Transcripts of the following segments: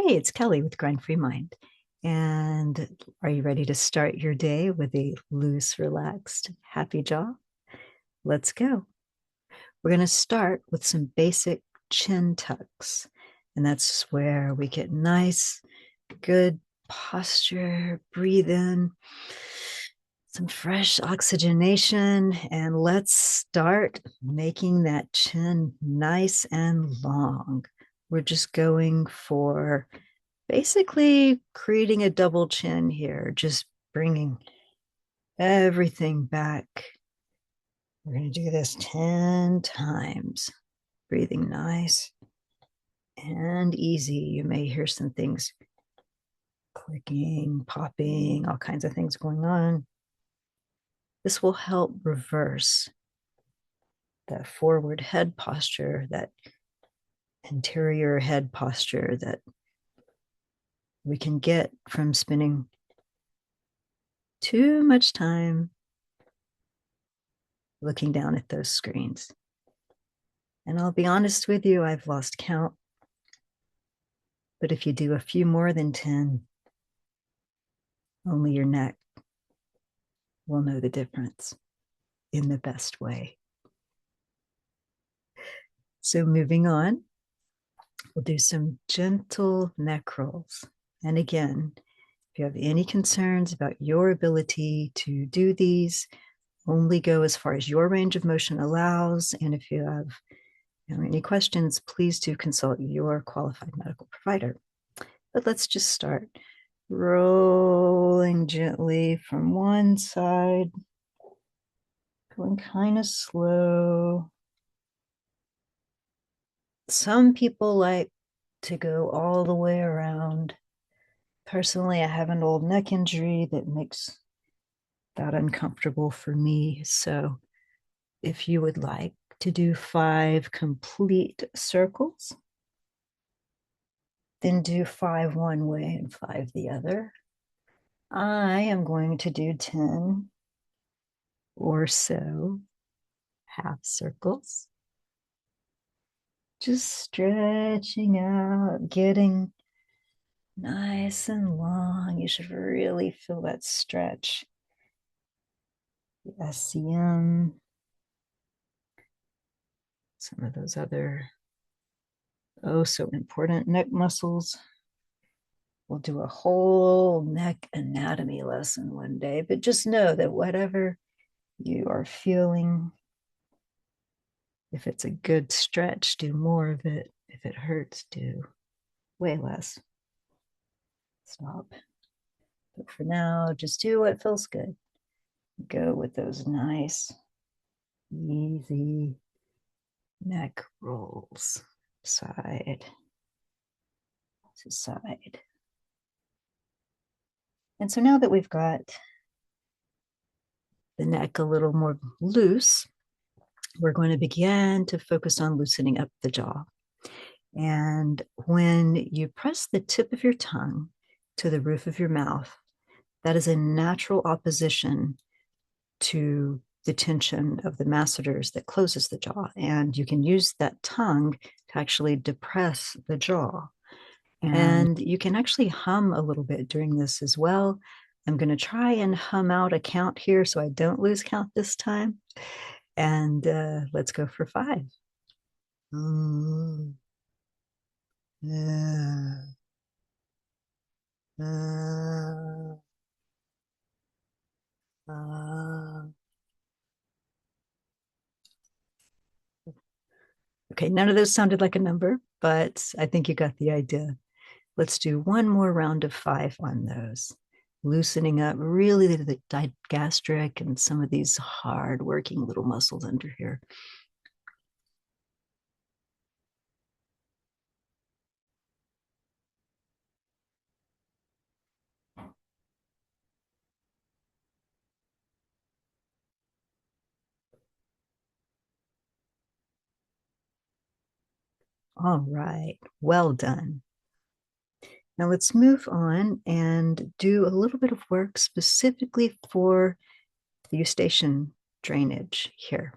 Hey, it's Kelly with Grind Free Mind. And are you ready to start your day with a loose, relaxed, happy jaw? Let's go. We're going to start with some basic chin tucks. And that's where we get nice, good posture, breathe in some fresh oxygenation, and let's start making that chin nice and long. We're just going for basically creating a double chin here, just bringing everything back. We're going to do this 10 times, breathing nice and easy. You may hear some things clicking, popping, all kinds of things going on. This will help reverse that forward head posture, that anterior head posture that we can get from spending too much time looking down at those screens. And I'll be honest with you, I've lost count. But if you do a few more than 10, only your neck will know the difference in the best way. So moving on, we'll do some gentle neck rolls. And again, if you have any concerns about your ability to do these, only go as far as your range of motion allows. And if you have any questions, please do consult your qualified medical provider. But let's just start rolling gently from one side, going kind of slow. Some people like to go all the way around. Personally, I have an old neck injury that makes that uncomfortable for me. So if you would like to do 5 complete circles, then do 5 one way and 5 the other. I am going to do 10 or so half circles. Just stretching out, getting nice and long. You should really feel that stretch. The SCM, some of those other, oh, so important neck muscles. We'll do a whole neck anatomy lesson one day, but just know that whatever you are feeling, if it's a good stretch, do more of it. If it hurts, do way less. Stop. But for now, just do what feels good. Go with those nice, easy neck rolls, side to side. And so now that we've got the neck a little more loose, we're going to begin to focus on loosening up the jaw. And when you press the tip of your tongue to the roof of your mouth, that is a natural opposition to the tension of the masseters that closes the jaw. And you can use that tongue to actually depress the jaw. And you can actually hum a little bit during this as well. I'm going to try and hum out a count here so I don't lose count this time. And let's go for 5. Okay, none of those sounded like a number, but I think you got the idea. Let's do one more round of 5 on those. Loosening up really the digastric and some of these hard working little muscles under here. All right, well done. Now let's move on and do a little bit of work specifically for the eustachian drainage here.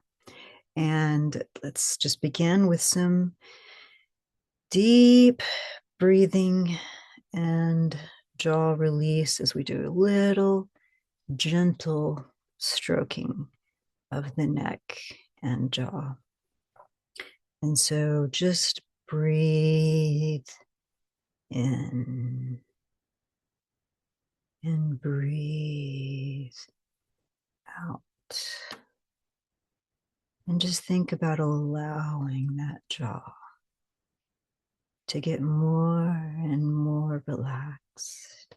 And let's just begin with some deep breathing and jaw release as we do a little gentle stroking of the neck and jaw. And so just breathe in and breathe out. And just think about allowing that jaw to get more and more relaxed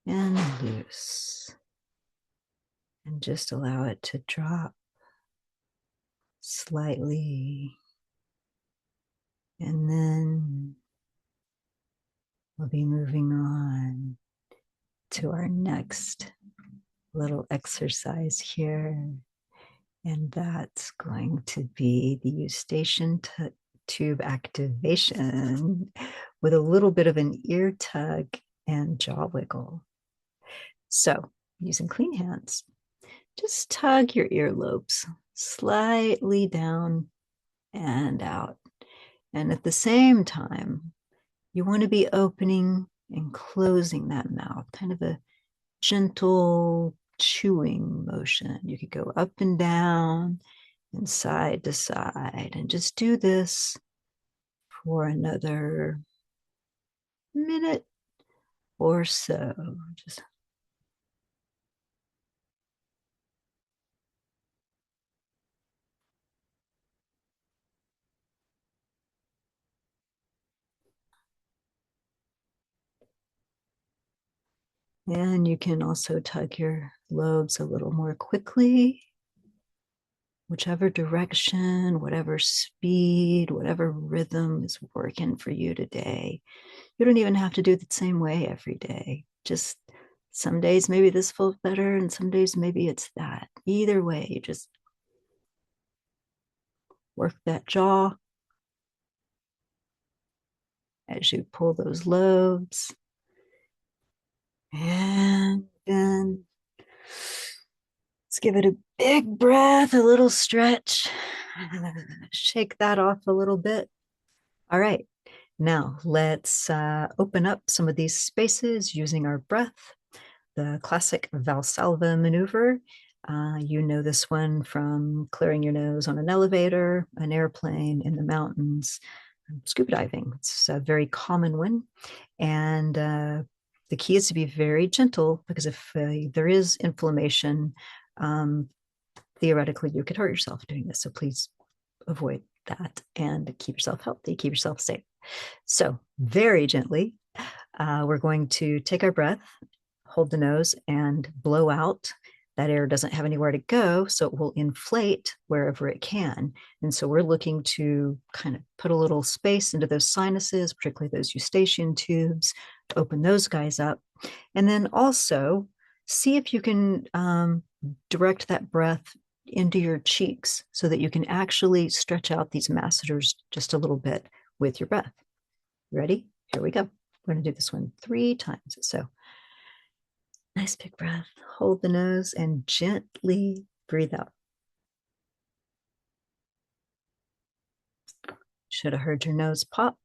and loose. And just allow it to drop slightly. And then we'll be moving on to our next little exercise here. And that's going to be the eustachian tube activation with a little bit of an ear tug and jaw wiggle. So, using clean hands, just tug your earlobes slightly down and out. And at the same time, you want to be opening and closing that mouth, kind of a gentle chewing motion. You could go up and down and side to side, and just do this for another minute or so. Just and you can also tug your lobes a little more quickly, whichever direction, whatever speed, whatever rhythm is working for you today. You don't even have to do it the same way every day. Just some days maybe this feels better, and some days maybe it's that. Either way, you just work that jaw as you pull those lobes. And then let's give it a big breath, a little stretch. Shake that off a little bit. All right. Now let's open up some of these spaces using our breath. The classic Valsalva maneuver. You know this one from clearing your nose on an elevator, an airplane, in the mountains, scuba diving. It's a very common one. And the key is to be very gentle, because if there is inflammation, theoretically you could hurt yourself doing this. So please avoid that and keep yourself healthy, keep yourself safe. So very gently, we're going to take our breath, hold the nose, and blow out. That air doesn't have anywhere to go, so it will inflate wherever it can. And so we're looking to kind of put a little space into those sinuses, particularly those eustachian tubes, open those guys up. And then also see if you can direct that breath into your cheeks so that you can actually stretch out these masseters just a little bit with your breath. Ready? Here we go. We're going to do this one 3 times. So nice big breath, hold the nose, and gently breathe out. Should have heard your nose pop.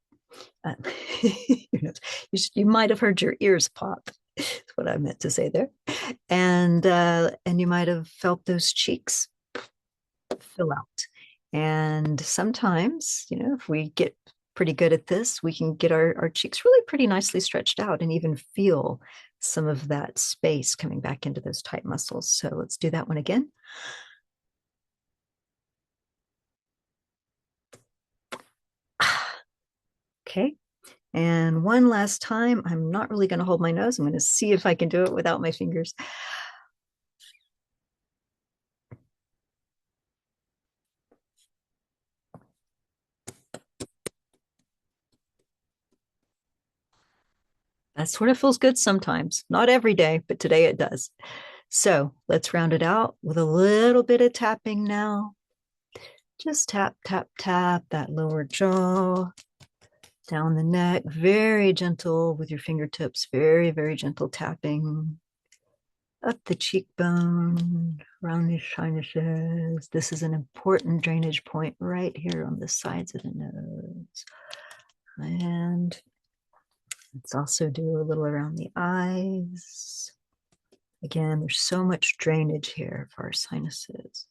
You might have heard your ears pop. That's what I meant to say there. And you might have felt those cheeks fill out. And sometimes, if we get pretty good at this, we can get our cheeks really pretty nicely stretched out and even feel some of that space coming back into those tight muscles. So let's do that one again. Okay. And one last time, I'm not really going to hold my nose. I'm going to see if I can do it without my fingers. That sort of feels good sometimes. Not every day, but today it does. So let's round it out with a little bit of tapping now. Just tap, tap, tap that lower jaw, down the neck, very gentle with your fingertips, very, very gentle tapping up the cheekbone, around the sinuses. This is an important drainage point right here on the sides of the nose. And Let's also do a little around the eyes. Again, there's so much drainage here for our sinuses.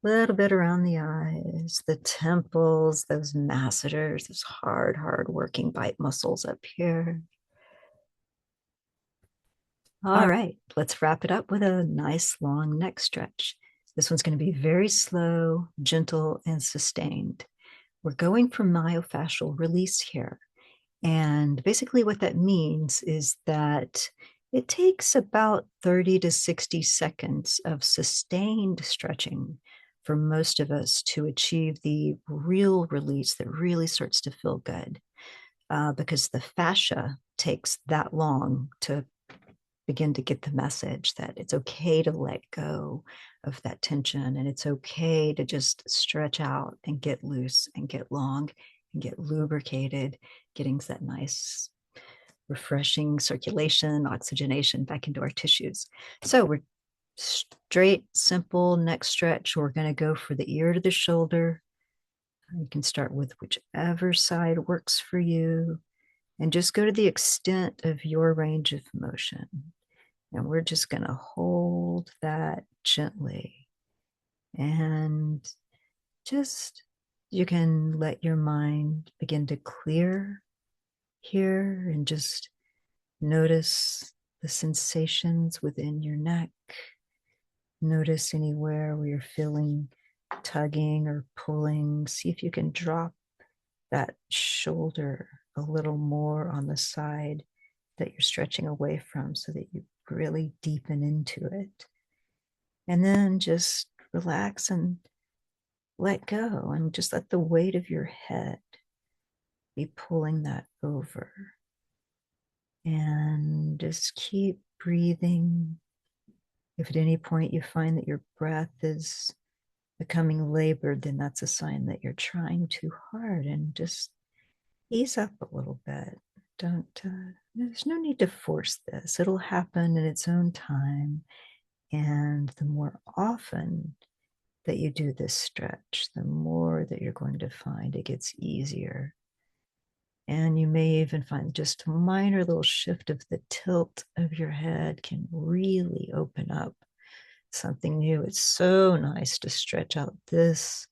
A little bit around the eyes, the temples, those masseters, those hard working bite muscles up here. All right, let's wrap it up with a nice long neck stretch. This one's going to be very slow, gentle, and sustained. We're going for myofascial release here. And basically what that means is that it takes about 30 to 60 seconds of sustained stretching for most of us to achieve the real release that really starts to feel good, because the fascia takes that long to begin to get the message that it's okay to let go of that tension, and it's okay to just stretch out and get loose and get long and get lubricated, getting that nice refreshing circulation, oxygenation back into our tissues. So we're straight, simple neck stretch. We're going to go for the ear to the shoulder. You can start with whichever side works for you and just go to the extent of your range of motion. And we're just going to hold that gently. And just, you can let your mind begin to clear here and just notice the sensations within your neck. Notice anywhere where you're feeling tugging or pulling. See if you can drop that shoulder a little more on the side that you're stretching away from so that you really deepen into it. And then just relax and let go and just let the weight of your head be pulling that over. And just keep breathing. If at any point you find that your breath is becoming labored, then that's a sign that you're trying too hard, and just ease up a little bit. There's no need to force this. It'll happen in its own time. And the more often that you do this stretch, the more that you're going to find it gets easier. And you may even find just a minor little shift of the tilt of your head can really open up something new. It's so nice to stretch out this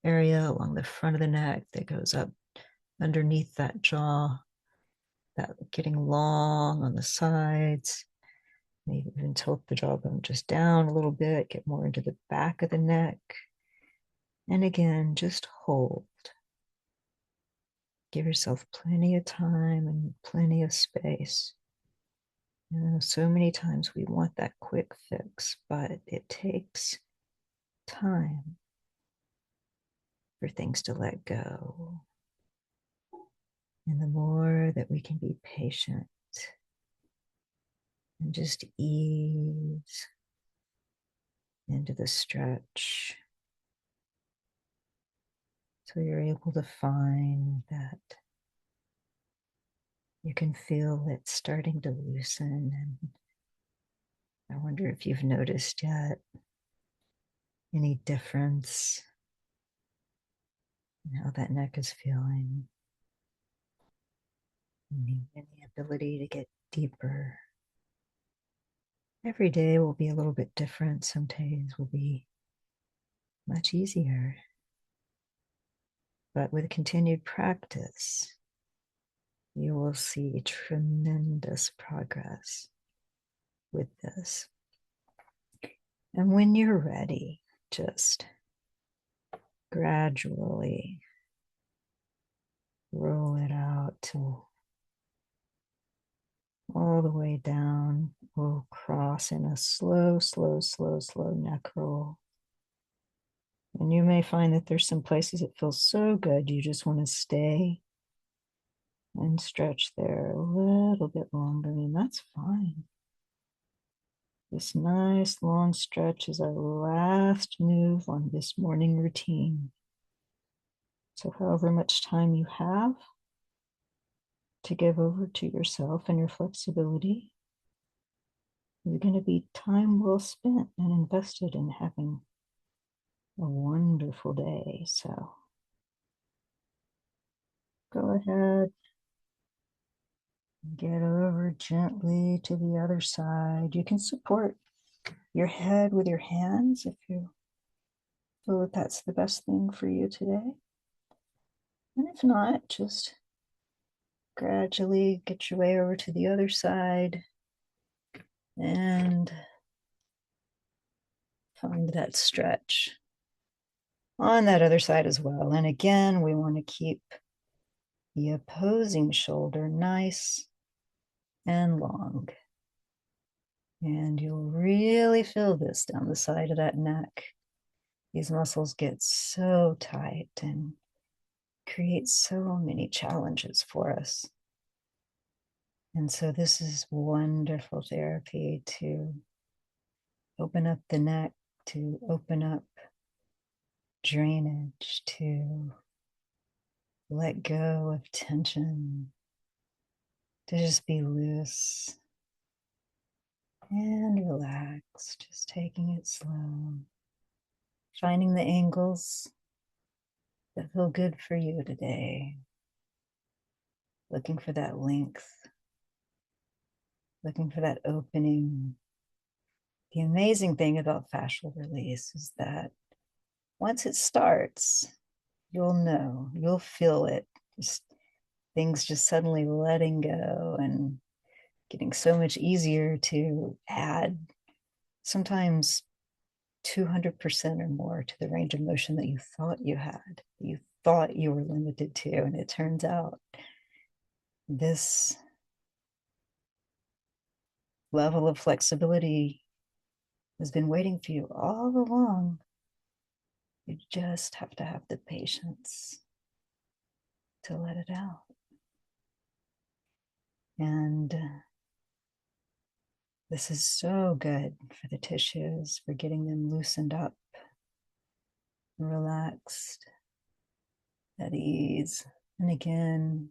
area along the front of the neck that goes up underneath that jaw, that getting long on the sides. Maybe even tilt the jawbone just down a little bit, get more into the back of the neck. And again, just hold. Give yourself plenty of time and plenty of space. You know, so many times we want that quick fix, but it takes time for things to let go. And the more that we can be patient and just ease into the stretch, so you're able to find that you can feel it starting to loosen. And I wonder if you've noticed yet any difference in how that neck is feeling. Any ability to get deeper. Every day will be a little bit different. Some days will be much easier. But with continued practice, you will see tremendous progress with this. And when you're ready, just gradually roll it out to all the way down. We'll cross in a slow neck roll. And you may find that there's some places it feels so good, you just want to stay and stretch there a little bit longer, and that's fine. This nice long stretch is our last move on this morning routine. So however much time you have to give over to yourself and your flexibility is going to be time well spent and invested in having a wonderful day. So go ahead Get over gently to the other side. You can support your head with your hands if you feel that that's the best thing for you today. And if not, just gradually get your way over to the other side and find that stretch on that other side as well. And again, we want to keep the opposing shoulder nice and long. And you'll really feel this down the side of that neck. These muscles get so tight and create so many challenges for us. And so this is wonderful therapy to open up the neck, to open up drainage, to let go of tension, to just be loose and relax, just taking it slow, finding the angles that feel good for you today, looking for that length, looking for that opening. The amazing thing about fascial release is that once it starts, you'll know, you'll feel it. Just things just suddenly letting go and getting so much easier to add sometimes 200% or more to the range of motion that you thought you had, you thought you were limited to. And it turns out this level of flexibility has been waiting for you all along. You just have to have the patience to let it out. And this is so good for the tissues, for getting them loosened up, relaxed, at ease. And again,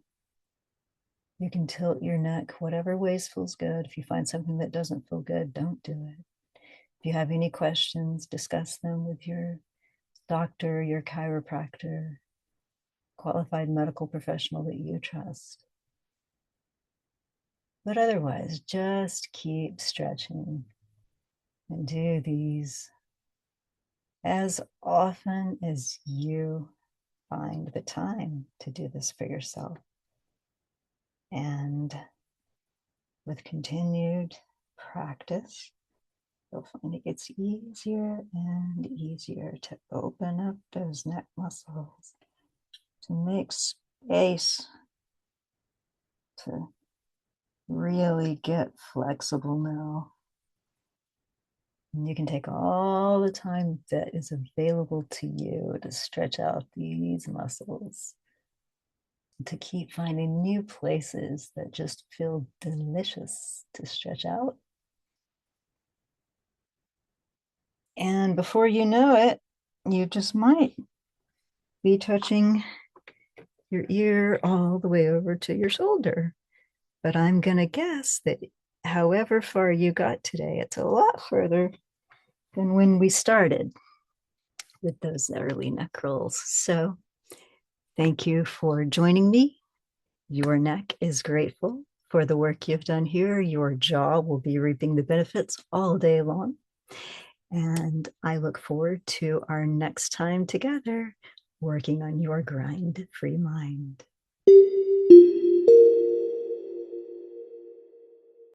you can tilt your neck whatever ways feels good. If you find something that doesn't feel good, don't do it. If you have any questions, discuss them with your doctor, your chiropractor, qualified medical professional that you trust. But otherwise, just keep stretching and do these as often as you find the time to do this for yourself. And with continued practice, you'll find it gets easier and easier to open up those neck muscles, to make space, to really get flexible now. And you can take all the time that is available to you to stretch out these muscles, to keep finding new places that just feel delicious to stretch out. And before you know it, you just might be touching your ear all the way over to your shoulder. But I'm going to guess that however far you got today, it's a lot further than when we started with those early neck rolls. So thank you for joining me. Your neck is grateful for the work you've done here. Your jaw will be reaping the benefits all day long. And I look forward to our next time together working on your grind-free mind.